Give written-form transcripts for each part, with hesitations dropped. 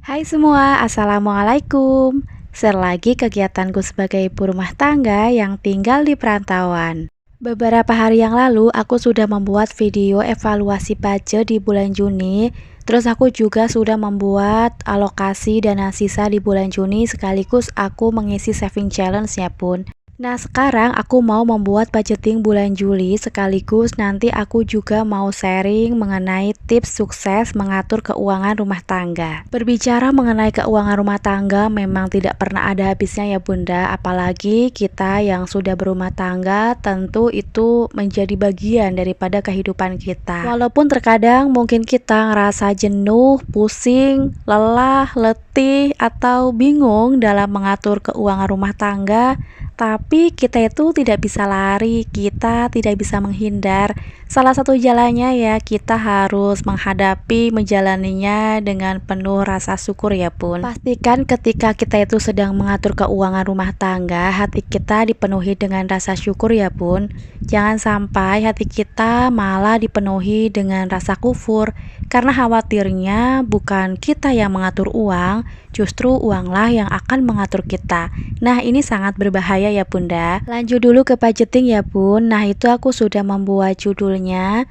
Hai semua, Assalamualaikum. Share lagi kegiatanku sebagai ibu rumah tangga yang tinggal di perantauan. Beberapa hari yang lalu, aku sudah membuat video evaluasi budget di bulan Juni. Terus aku juga sudah membuat alokasi dana sisa di bulan Juni sekaligus aku mengisi saving challenge-nya pun. Nah, sekarang aku mau membuat budgeting bulan Juli sekaligus nanti aku juga mau sharing mengenai tips sukses mengatur keuangan rumah tangga. Berbicara mengenai keuangan rumah tangga memang tidak pernah ada habisnya ya Bunda, apalagi kita yang sudah berumah tangga tentu itu menjadi bagian daripada kehidupan kita. Walaupun terkadang mungkin kita ngerasa jenuh, pusing, lelah, letih, atau bingung dalam mengatur keuangan rumah tangga, tapi kita itu tidak bisa lari, kita tidak bisa menghindar. Salah satu jalannya ya kita harus menghadapi, menjalaninya dengan penuh rasa syukur ya pun. Pastikan ketika kita itu sedang mengatur keuangan rumah tangga, hati kita dipenuhi dengan rasa syukur ya pun. Jangan sampai hati kita malah dipenuhi dengan rasa kufur, karena khawatirnya bukan kita yang mengatur uang, justru uanglah yang akan mengatur kita. Nah, ini sangat berbahaya ya Bunda. Lanjut dulu ke budgeting ya Bun. Nah, itu aku sudah membuat judulnya.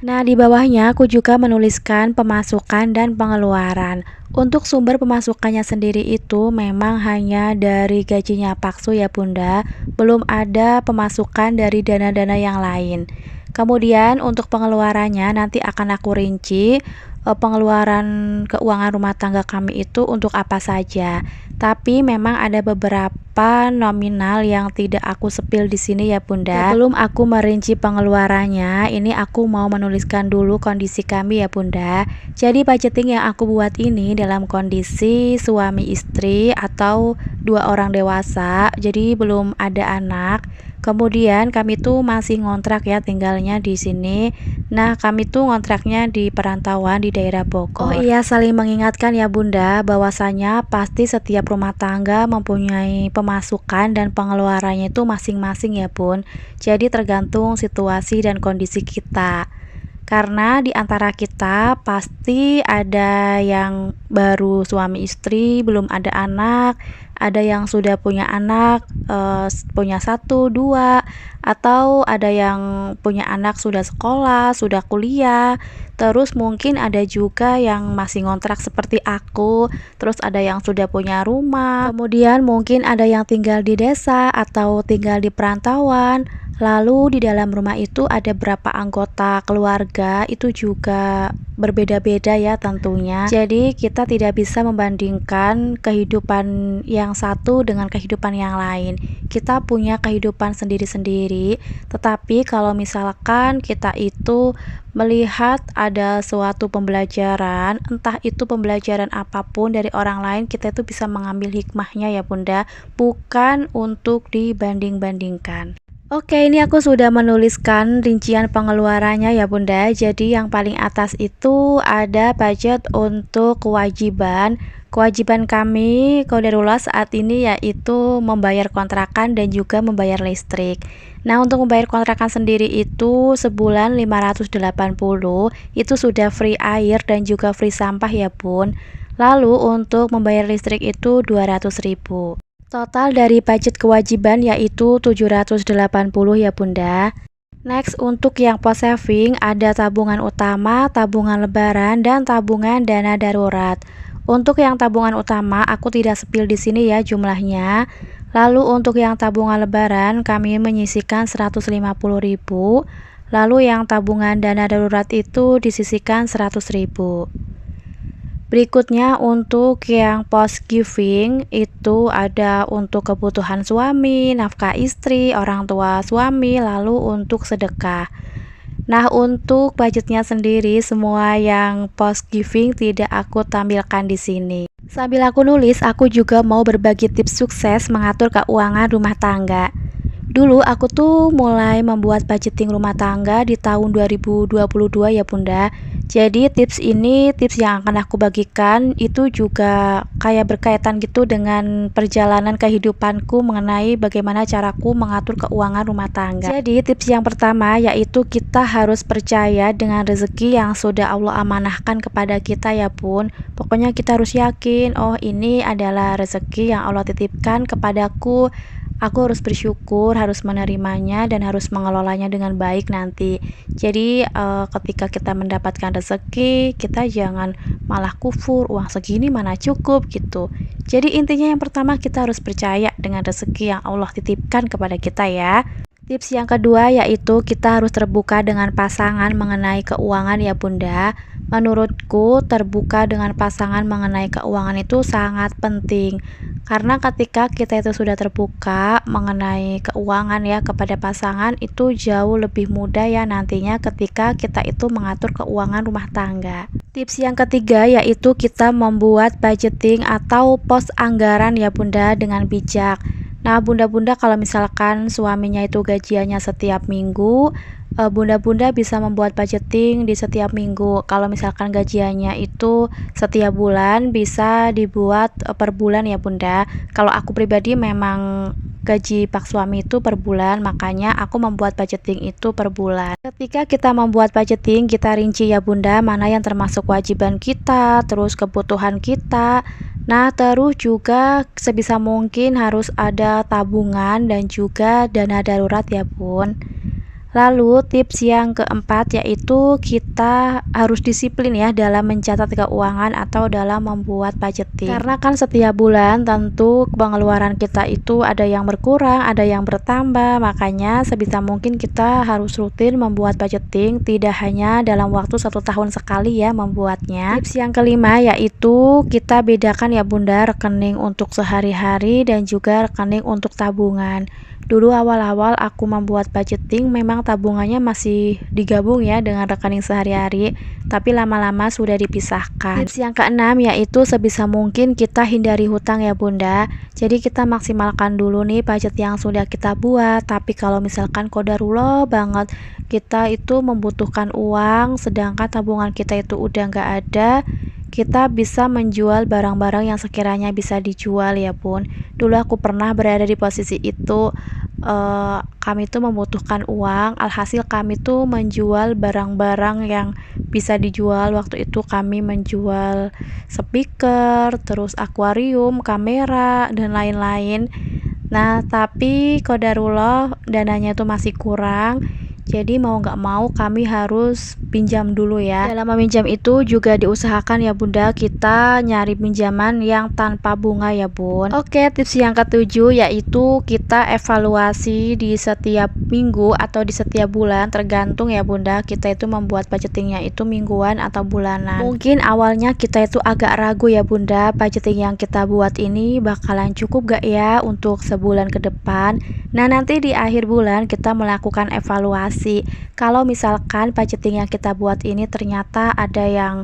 Nah, di bawahnya aku juga menuliskan pemasukan dan pengeluaran. Untuk sumber pemasukannya sendiri itu memang hanya dari gajinya Paksu ya Bunda. Belum ada pemasukan dari dana-dana yang lain. Kemudian untuk pengeluarannya nanti akan aku rinci pengeluaran keuangan rumah tangga kami itu untuk apa saja. Tapi memang ada beberapa nominal yang tidak aku sepil di sini ya Bunda. Sebelum aku merinci pengeluarannya, ini aku mau menuliskan dulu kondisi kami ya Bunda. Jadi budgeting yang aku buat ini dalam kondisi suami istri atau dua orang dewasa, jadi belum ada anak. Kemudian kami tuh masih ngontrak ya tinggalnya di sini. Nah, kami tuh ngontraknya di perantauan di daerah Bogor. Oh iya, saling mengingatkan ya Bunda, bahwasanya pasti setiap rumah tangga mempunyai pemasukan dan pengeluarannya itu masing-masing ya Bun. Jadi tergantung situasi dan kondisi kita. Karena di antara kita pasti ada yang baru suami istri, belum ada anak, ada yang sudah punya anak, punya satu, dua, atau ada yang punya anak sudah sekolah, sudah kuliah, terus mungkin ada juga yang masih ngontrak seperti aku, terus ada yang sudah punya rumah, kemudian mungkin ada yang tinggal di desa atau tinggal di perantauan. Lalu di dalam rumah itu ada berapa anggota keluarga itu juga berbeda-beda ya tentunya. Jadi kita tidak bisa membandingkan kehidupan yang satu dengan kehidupan yang lain. Kita punya kehidupan sendiri-sendiri. Tetapi kalau misalkan kita itu melihat ada suatu pembelajaran, entah itu pembelajaran apapun dari orang lain, kita itu bisa mengambil hikmahnya ya Bunda, bukan untuk dibanding-bandingkan. Oke, ini aku sudah menuliskan rincian pengeluarannya ya Bunda. Jadi yang paling atas itu ada budget untuk kewajiban. Kewajiban kami Qadarullah saat ini yaitu membayar kontrakan dan juga membayar listrik. Nah, untuk membayar kontrakan sendiri itu sebulan 580, itu sudah free air dan juga free sampah ya Bun. Lalu untuk membayar listrik itu 200.000. Total dari budget kewajiban yaitu 780 ya Bunda. Next, untuk yang post saving ada tabungan utama, tabungan lebaran, dan tabungan dana darurat. Untuk yang tabungan utama aku tidak sepil di sini ya jumlahnya. Lalu untuk yang tabungan lebaran kami menyisihkan 150.000. Lalu yang tabungan dana darurat itu disisihkan 100.000. Berikutnya untuk yang post giving itu ada untuk kebutuhan suami, nafkah istri, orang tua suami, lalu untuk sedekah. Nah, untuk budgetnya sendiri semua yang post giving tidak aku tampilkan di sini. Sambil aku nulis, aku juga mau berbagi tips sukses mengatur keuangan rumah tangga. Dulu aku tuh mulai membuat budgeting rumah tangga di tahun 2022 ya Bunda. Jadi tips ini, tips yang akan aku bagikan itu juga kayak berkaitan gitu dengan perjalanan kehidupanku mengenai bagaimana caraku mengatur keuangan rumah tangga. Jadi tips yang pertama yaitu kita harus percaya dengan rezeki yang sudah Allah amanahkan kepada kita ya Bun. Pokoknya kita harus yakin, oh ini adalah rezeki yang Allah titipkan kepadaku. Aku harus bersyukur, harus menerimanya dan harus mengelolanya dengan baik nanti. Jadi ketika kita mendapatkan rezeki, kita jangan malah kufur, uang segini mana cukup gitu. Jadi intinya yang pertama kita harus percaya dengan rezeki yang Allah titipkan kepada kita ya. Tips yang kedua yaitu kita harus terbuka dengan pasangan mengenai keuangan ya Bunda. Menurutku terbuka dengan pasangan mengenai keuangan itu sangat penting. Karena ketika kita itu sudah terbuka mengenai keuangan ya kepada pasangan, itu jauh lebih mudah ya nantinya ketika kita itu mengatur keuangan rumah tangga. Tips yang ketiga yaitu kita membuat budgeting atau pos anggaran ya Bunda dengan bijak. Nah bunda-bunda kalau misalkan suaminya itu gajiannya setiap minggu, bunda-bunda bisa membuat budgeting di setiap minggu. Kalau misalkan gajiannya itu setiap bulan, bisa dibuat per bulan ya bunda. Kalau aku pribadi memang gaji pak suami itu per bulan, makanya aku membuat budgeting itu per bulan. Ketika kita membuat budgeting, kita rinci ya bunda mana yang termasuk kewajiban kita, terus kebutuhan kita. Nah, terus juga sebisa mungkin harus ada tabungan dan juga dana darurat ya Bun. Lalu tips yang keempat yaitu kita harus disiplin ya dalam mencatat keuangan atau dalam membuat budgeting. Karena kan setiap bulan tentu pengeluaran kita itu ada yang berkurang, ada yang bertambah. Makanya sebisa mungkin kita harus rutin membuat budgeting, tidak hanya dalam waktu 1 tahun sekali ya membuatnya. Tips yang kelima yaitu kita bedakan ya Bunda rekening untuk sehari-hari dan juga rekening untuk tabungan. Dulu awal-awal aku membuat budgeting memang tabungannya masih digabung ya dengan rekening sehari-hari, tapi lama-lama sudah dipisahkan. Tips yang keenam yaitu sebisa mungkin kita hindari hutang ya Bunda. Jadi kita maksimalkan dulu nih budget yang sudah kita buat, tapi kalau misalkan qadarullah banget kita itu membutuhkan uang sedangkan tabungan kita itu udah nggak ada, kita bisa menjual barang-barang yang sekiranya bisa dijual ya Bun. Dulu aku pernah berada di posisi itu, kami tuh membutuhkan uang, alhasil kami tuh menjual barang-barang yang bisa dijual. Waktu itu kami menjual speaker, terus akuarium, kamera, dan lain-lain. Nah tapi qadarullah dananya tuh masih kurang, jadi mau nggak mau kami harus pinjam dulu ya. Dalam meminjam itu juga diusahakan ya Bunda kita nyari pinjaman yang tanpa bunga ya Bun. Oke, tips yang ketujuh yaitu kita evaluasi di setiap minggu atau di setiap bulan, tergantung ya Bunda kita itu membuat budgetingnya itu mingguan atau bulanan. Mungkin awalnya kita itu agak ragu ya Bunda, budgeting yang kita buat ini bakalan cukup gak ya untuk sebulan ke depan. Nah nanti di akhir bulan kita melakukan evaluasi. Kalau misalkan budgeting yang kita buat ini ternyata ada yang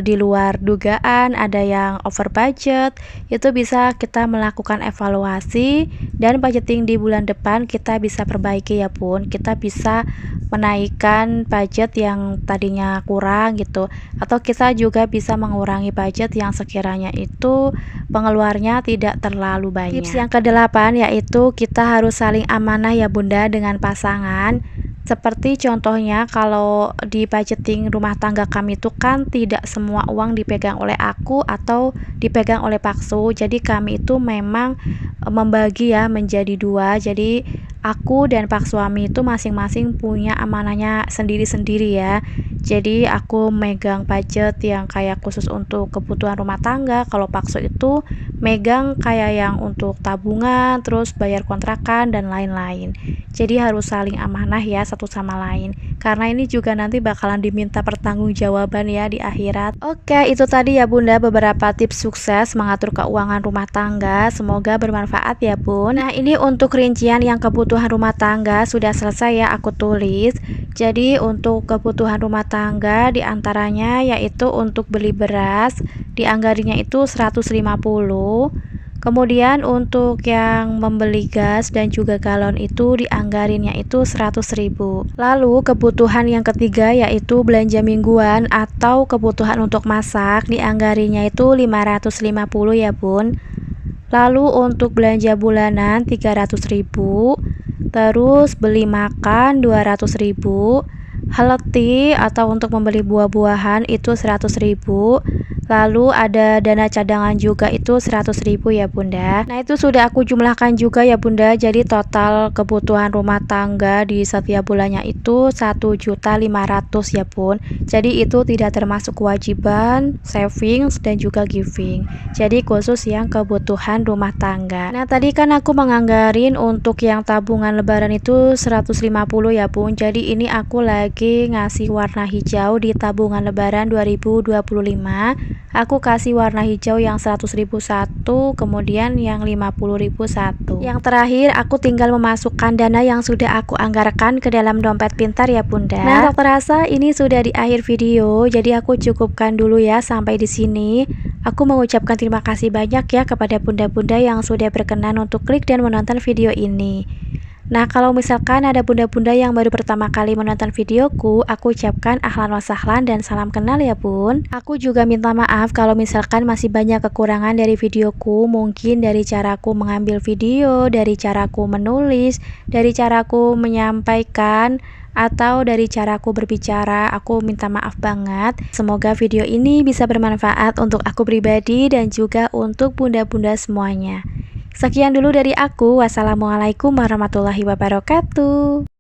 di luar dugaan, ada yang over budget, itu bisa kita melakukan evaluasi dan budgeting di bulan depan kita bisa perbaiki ya Bun. Kita bisa menaikkan budget yang tadinya kurang gitu, atau kita juga bisa mengurangi budget yang sekiranya itu pengeluarnya tidak terlalu banyak. Tips yang kedelapan yaitu kita harus saling amanah ya Bunda dengan pasangan. Seperti contohnya kalau di budgeting rumah tangga kami itu kan tidak semua uang dipegang oleh aku atau dipegang oleh Pak Su. Jadi kami itu memang membagi ya menjadi dua. Jadi aku dan Pak suami itu masing-masing punya amanahnya sendiri-sendiri ya. Jadi aku megang budget yang kayak khusus untuk kebutuhan rumah tangga. Kalau Pak Su itu megang kayak yang untuk tabungan, terus bayar kontrakan dan lain-lain. Jadi harus saling amanah ya satu sama lain, karena ini juga nanti bakalan diminta pertanggungjawaban ya di akhirat. Oke, itu tadi ya Bunda beberapa tips sukses mengatur keuangan rumah tangga. Semoga bermanfaat ya Bun. Nah ini untuk rincian yang kebutuhan rumah tangga sudah selesai ya aku tulis. Jadi untuk kebutuhan rumah tangga diantaranya yaitu untuk beli beras dianggarinya itu 150, Kemudian untuk yang membeli gas dan juga galon itu dianggarinnya itu 100.000. Lalu kebutuhan yang ketiga yaitu belanja mingguan atau kebutuhan untuk masak dianggarinya itu 550 ya Bun. Lalu untuk belanja bulanan 300.000. Terus beli makan 200.000. Haleti atau untuk membeli buah-buahan itu 100.000. Lalu ada dana cadangan juga itu 100.000 ya Bunda. Nah itu sudah aku jumlahkan juga ya Bunda. Jadi total kebutuhan rumah tangga di setiap bulannya itu 1.500.000 ya Bun. Jadi itu tidak termasuk kewajiban, savings dan juga giving. Jadi khusus yang kebutuhan rumah tangga. Nah tadi kan aku menganggarin untuk yang tabungan lebaran itu 150 ya Bun. Jadi ini aku lagi ngasih warna hijau di tabungan lebaran 2025. Aku kasih warna hijau yang 100.000 satu, kemudian yang 50.000 satu. Yang terakhir aku tinggal memasukkan dana yang sudah aku anggarkan ke dalam dompet pintar ya Bunda. Nah, tak terasa ini sudah di akhir video, jadi aku cukupkan dulu ya sampai di sini. Aku mengucapkan terima kasih banyak ya kepada bunda-bunda yang sudah berkenan untuk klik dan menonton video ini. Nah, kalau misalkan ada bunda-bunda yang baru pertama kali menonton videoku, aku ucapkan ahlan wa sahlan dan salam kenal ya Bun. Aku juga minta maaf kalau misalkan masih banyak kekurangan dari videoku, mungkin dari caraku mengambil video, dari caraku menulis, dari caraku menyampaikan, atau dari caraku berbicara. Aku minta maaf banget. Semoga video ini bisa bermanfaat untuk aku pribadi dan juga untuk bunda-bunda semuanya. Sekian dulu dari aku. Wassalamualaikum warahmatullahi wabarakatuh.